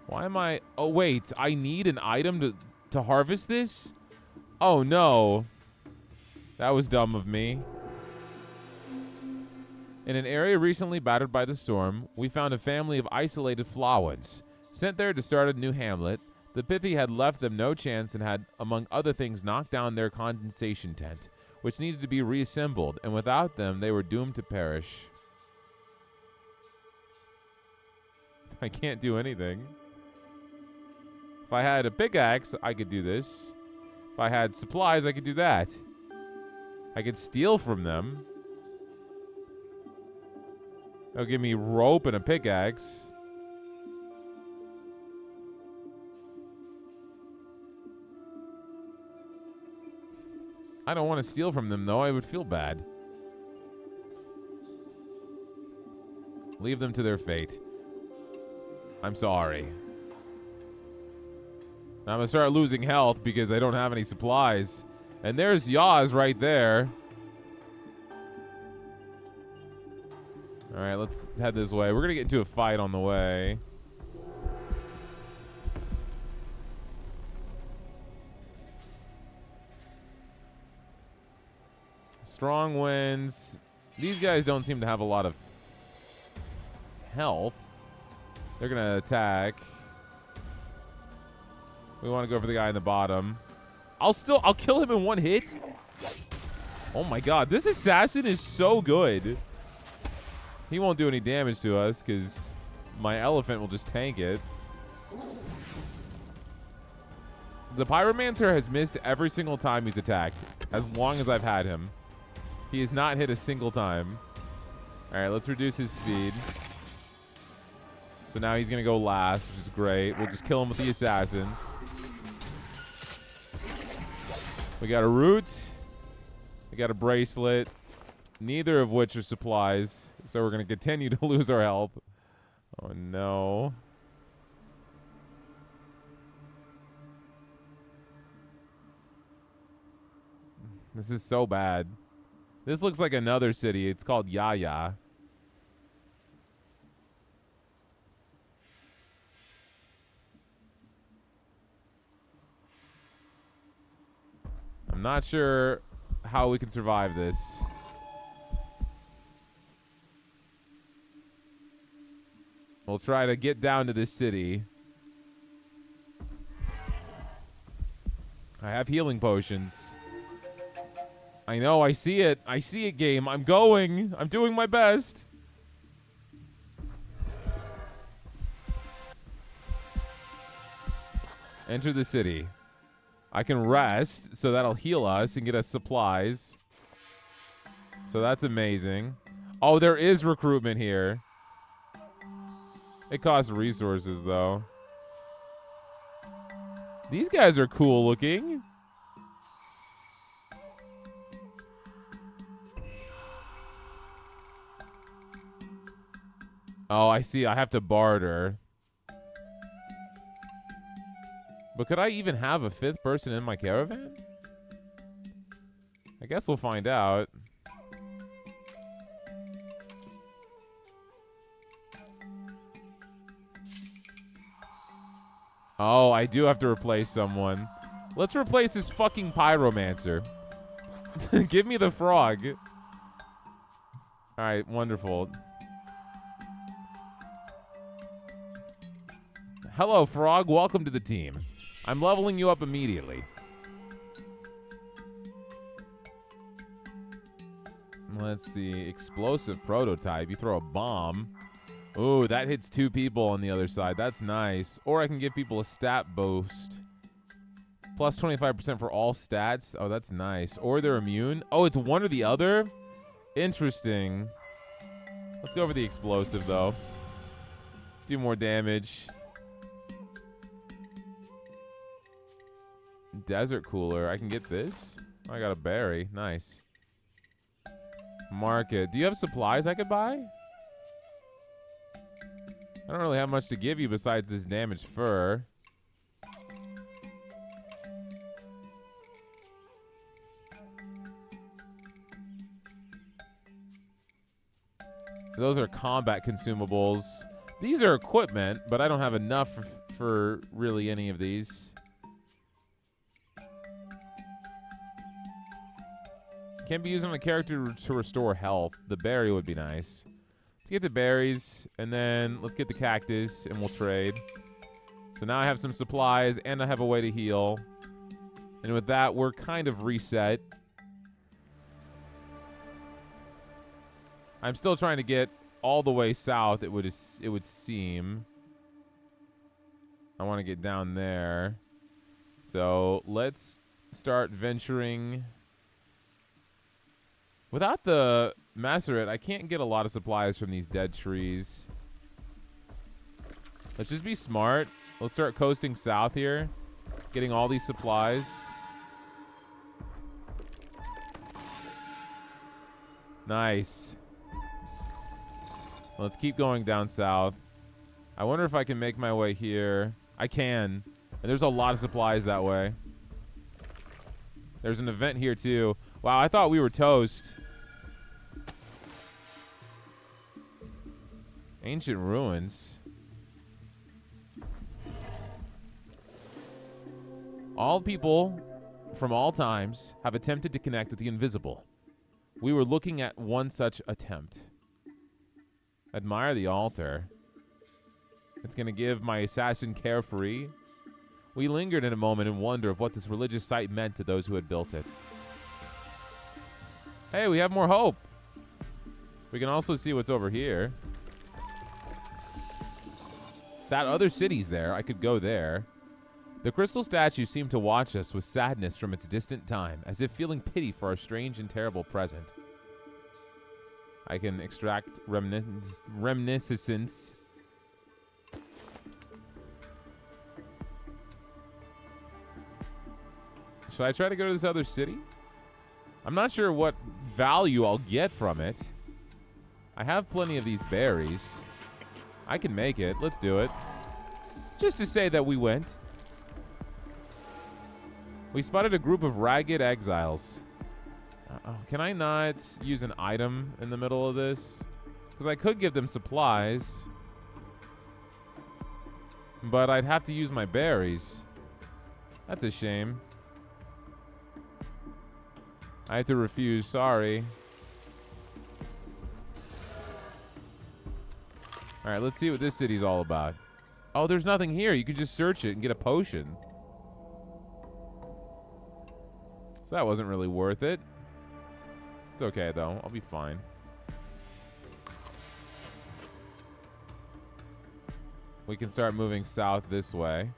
Why am I... Oh, wait. I need an item to harvest this? Oh, no. That was dumb of me. In an area recently battered by the storm, we found a family of isolated Flawans. Sent there to start a new hamlet, the Pithy had left them no chance and had, among other things, knocked down their condensation tent, which needed to be reassembled, and without them, they were doomed to perish. I can't do anything. If I had a pickaxe, I could do this. If I had supplies, I could do that. I could steal from them. They'll give me rope and a pickaxe. I don't want to steal from them, though. I would feel bad. Leave them to their fate. I'm sorry. I'm going to start losing health because I don't have any supplies. And there's Yaz right there. All right, let's head this way. We're going to get into a fight on the way. Strong winds. These guys don't seem to have a lot of health. They're going to attack. We want to go for the guy in the bottom. I'll kill him in one hit. Oh my god, this assassin is so good. He won't do any damage to us because my elephant will just tank it. The Pyromancer has missed every single time he's attacked, as long as I've had him. He has not hit a single time. All right, let's reduce his speed. So now he's going to go last, which is great. We'll just kill him with the assassin. We got a root. We got a bracelet. Neither of which are supplies. So we're going to continue to lose our health. Oh, no. This is so bad. This looks like another city. It's called Yaya. I'm not sure how we can survive this. We'll try to get down to this city. I have healing potions. I know, I see it. I see it, game. I'm going. I'm doing my best. Enter the city. I can rest, so that'll heal us and get us supplies. So that's amazing. Oh, there is recruitment here. It costs resources, though. These guys are cool looking. Oh, I see. I have to barter. But could I even have a fifth person in my caravan? I guess we'll find out. Oh, I do have to replace someone. Let's replace this fucking pyromancer. Give me the frog. All right, wonderful. Hello, frog. Welcome to the team. I'm leveling you up immediately. Let's see. Explosive prototype. You throw a bomb. Ooh, that hits 2 people on the other side. That's nice. Or I can give people a stat boost. Plus 25% for all stats. Oh, that's nice. Or they're immune. Oh, it's one or the other? Interesting. Let's go for the explosive, though. Do more damage. Desert cooler. I can get this. I got a berry. Nice. Market. Do you have supplies I could buy? I don't really have much to give you besides this damaged fur. Those are combat consumables. These are equipment, but I don't have enough for really any of these. Can be used on a character to restore health. The berry would be nice. Let's get the berries, and then let's get the cactus, and we'll trade. So now I have some supplies, and I have a way to heal. And with that, we're kind of reset. I'm still trying to get all the way south, it would seem. I want to get down there. So let's start venturing. Without the Macerate, I can't get a lot of supplies from these dead trees. Let's just be smart. Let's start coasting south here. Getting all these supplies. Nice. Let's keep going down south. I wonder if I can make my way here. I can. And there's a lot of supplies that way. There's an event here too. Wow, I thought we were toast. Ancient ruins. All people from all times have attempted to connect with the invisible. We were looking at one such attempt. Admire the altar. It's going to give my assassin carefree. We lingered in a moment in wonder of what this religious site meant to those who had built it. Hey, we have more hope. We can also see what's over here. That other city's there. I could go there. The crystal statue seemed to watch us with sadness from its distant time, as if feeling pity for our strange and terrible present. I can extract reminiscence. Should I try to go to this other city? I'm not sure what value I'll get from it. I have plenty of these berries. I can make it. Let's do it. Just to say that we went. We spotted a group of ragged exiles. Can I not use an item in the middle of this? Because I could give them supplies. But I'd have to use my berries. That's a shame. I have to refuse. Sorry. All right, let's see what this city's all about. Oh, there's nothing here. You could just search it and get a potion. So that wasn't really worth it. It's okay, though. I'll be fine. We can start moving south this way.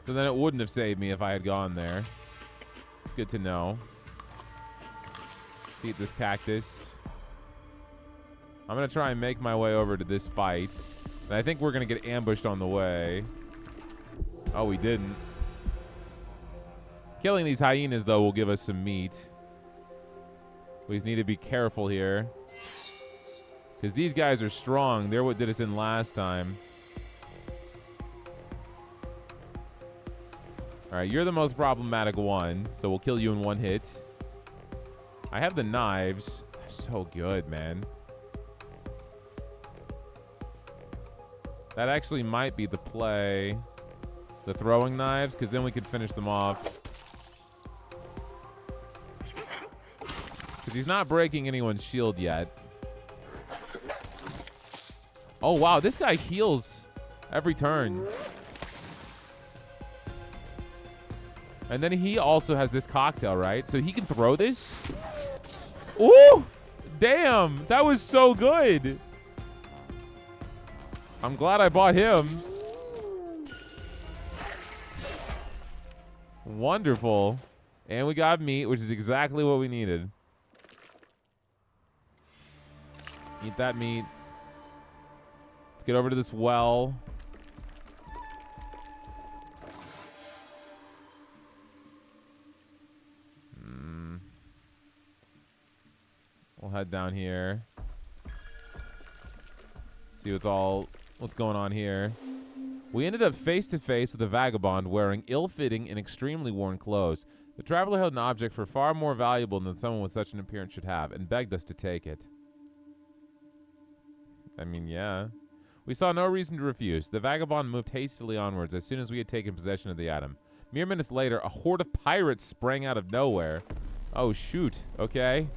So then it wouldn't have saved me if I had gone there. It's good to know. Let's eat this cactus. I'm going to try and make my way over to this fight. And I think we're going to get ambushed on the way. Oh, we didn't. Killing these hyenas, though, will give us some meat. We just need to be careful here. Because these guys are strong. They're what did us in last time. All right, you're the most problematic one, so we'll kill you in one hit. I have the knives. They're so good, man. That actually might be the play. The throwing knives, because then we could finish them off. Because he's not breaking anyone's shield yet. Oh, wow. This guy heals every turn. And then he also has this cocktail, right? So he can throw this. Ooh! Damn! That was so good. I'm glad I bought him. Wonderful. And we got meat, which is exactly what we needed. Eat that meat. Let's get over to this well. We'll head down here. See what's going on here. We ended up face to face with a vagabond wearing ill-fitting and extremely worn clothes. The traveler held an object for far more valuable than someone with such an appearance should have, and begged us to take it. I mean, yeah. We saw no reason to refuse. The vagabond moved hastily onwards as soon as we had taken possession of the item. Mere minutes later, a horde of pirates sprang out of nowhere. Oh, shoot. Okay.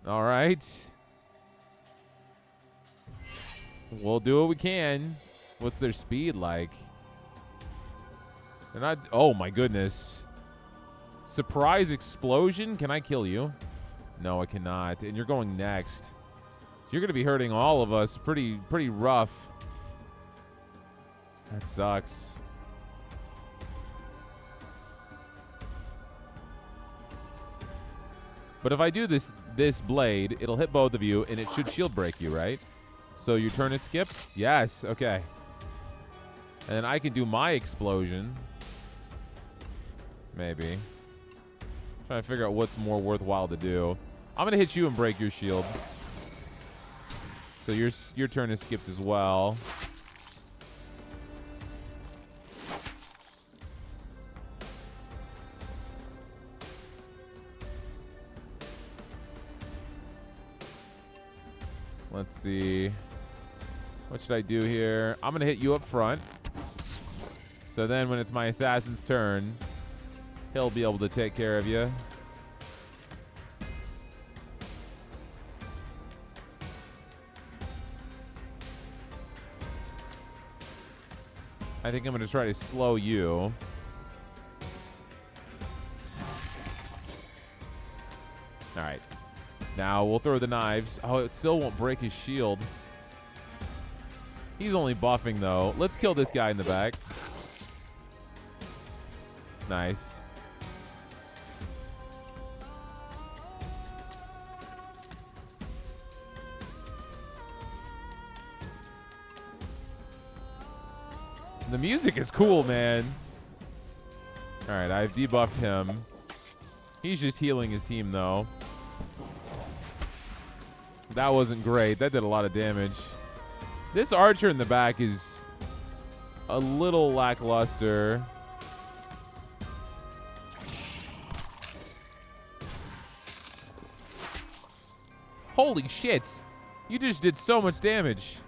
All right. We'll do what we can. What's their speed like? They're not... Oh, my goodness. Surprise explosion? Can I kill you? No, I cannot. And you're going next. You're going to be hurting all of us pretty rough. That sucks. But if I do this blade, it'll hit both of you, and it should shield break you, right? So your turn is skipped? Yes, okay. And then I can do my explosion. Maybe. Trying to figure out what's more worthwhile to do. I'm going to hit you and break your shield. So your turn is skipped as well. Let's see. What should I do here? I'm going to hit you up front. So then when it's my assassin's turn, he'll be able to take care of you. I think I'm going to try to slow you. now. We'll throw the knives. Oh, it still won't break his shield. He's only buffing, though. Let's kill this guy in the back. Nice. The music is cool, man. All right, I've debuffed him. He's just healing his team, though. That wasn't great. That did a lot of damage. This archer in the back is a little lackluster. Holy shit. You just did so much damage.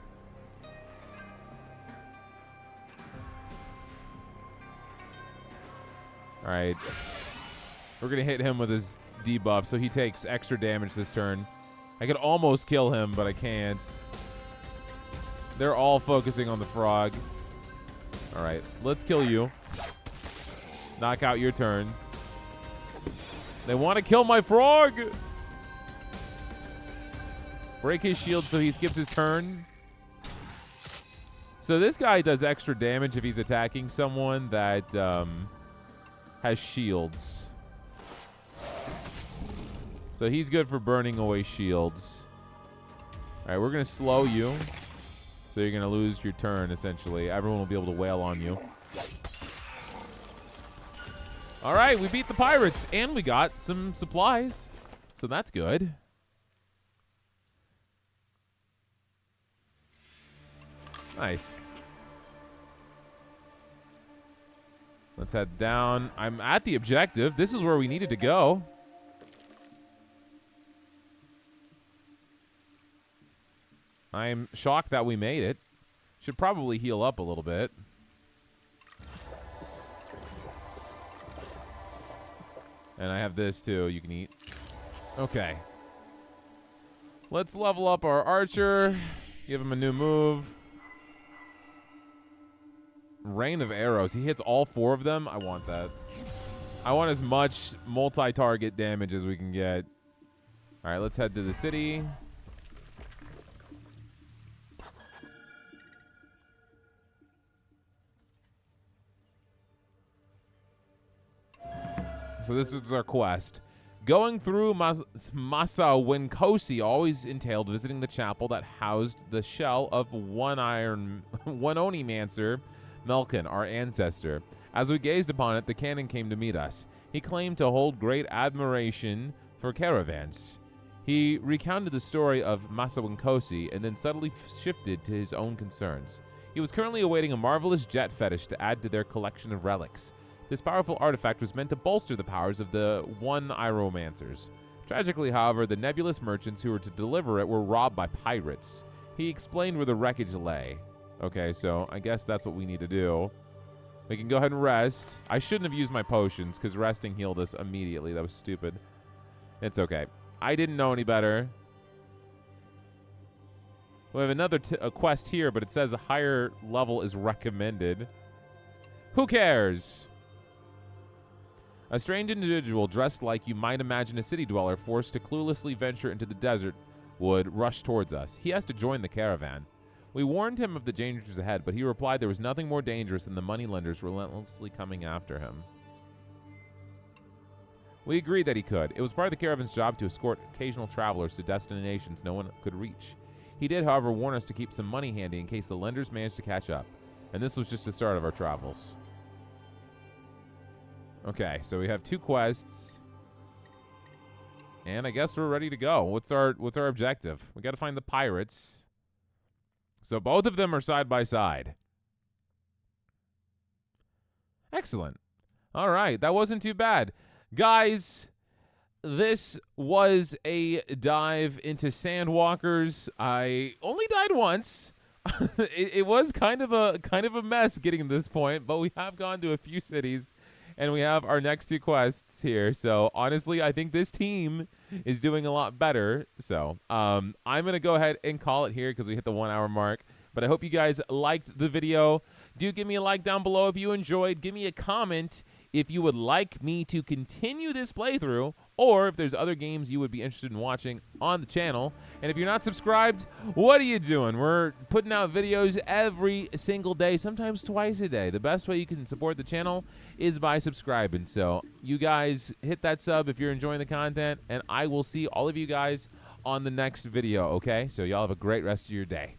All right. We're going to hit him with his debuff, so he takes extra damage this turn. I could almost kill him, but I can't. They're all focusing on the frog. All right, let's kill you. Knock out your turn. They want to kill my frog. Break his shield so he skips his turn. So this guy does extra damage if he's attacking someone that has shields. So he's good for burning away shields. All right, we're going to slow you. So you're going to lose your turn, essentially. Everyone will be able to wail on you. All right, we beat the pirates, and we got some supplies. So that's good. Nice. Let's head down. I'm at the objective. This is where we needed to go. I'm shocked that we made it. Should probably heal up a little bit. And I have this too, you can eat. Okay. Let's level up our archer. Give him a new move. Rain of arrows. He hits all 4 of them. I want that. I want as much multi-target damage as we can get. All right, let's head to the city. So this is our quest. Going through Musawenkosi always entailed visiting the chapel that housed the shell of one Onimancer, Melkin, our ancestor. As we gazed upon it, the canon came to meet us. He claimed to hold great admiration for caravans. He recounted the story of Musawenkosi and then suddenly shifted to his own concerns. He was currently awaiting a marvelous jet fetish to add to their collection of relics. This powerful artifact was meant to bolster the powers of the one Iromancers. Tragically, however, the nebulous merchants who were to deliver it were robbed by pirates. He explained where the wreckage lay. Okay, so I guess that's what we need to do. We can go ahead and rest. I shouldn't have used my potions because resting healed us immediately. That was stupid. It's okay. I didn't know any better. We have another quest here, but it says a higher level is recommended. Who cares? A strange individual dressed like you might imagine a city dweller forced to cluelessly venture into the desert would rush towards us. He has to join the caravan. We warned him of the dangers ahead, but he replied there was nothing more dangerous than the moneylenders relentlessly coming after him. We agreed that he could. It was part of the caravan's job to escort occasional travelers to destinations no one could reach. He did, however, warn us to keep some money handy in case the lenders managed to catch up. And this was just the start of our travels. Okay, so we have 2 quests. And I guess we're ready to go. What's our objective? We got to find the pirates. So both of them are side by side. Excellent. All right, that wasn't too bad. Guys, this was a dive into Sandwalkers. I only died once. it was kind of a mess getting to this point, but we have gone to a few cities. And we have our next 2 quests here. So, honestly, I think this team is doing a lot better. So, I'm going to go ahead and call it here because we hit the 1-hour mark. But I hope you guys liked the video. Do give me a like down below if you enjoyed. Give me a comment if you would like me to continue this playthrough, or if there's other games you would be interested in watching on the channel. And if you're not subscribed, what are you doing? We're putting out videos every single day, sometimes twice a day. The best way you can support the channel is by subscribing. So you guys hit that sub if you're enjoying the content, and I will see all of you guys on the next video, okay? So y'all have a great rest of your day.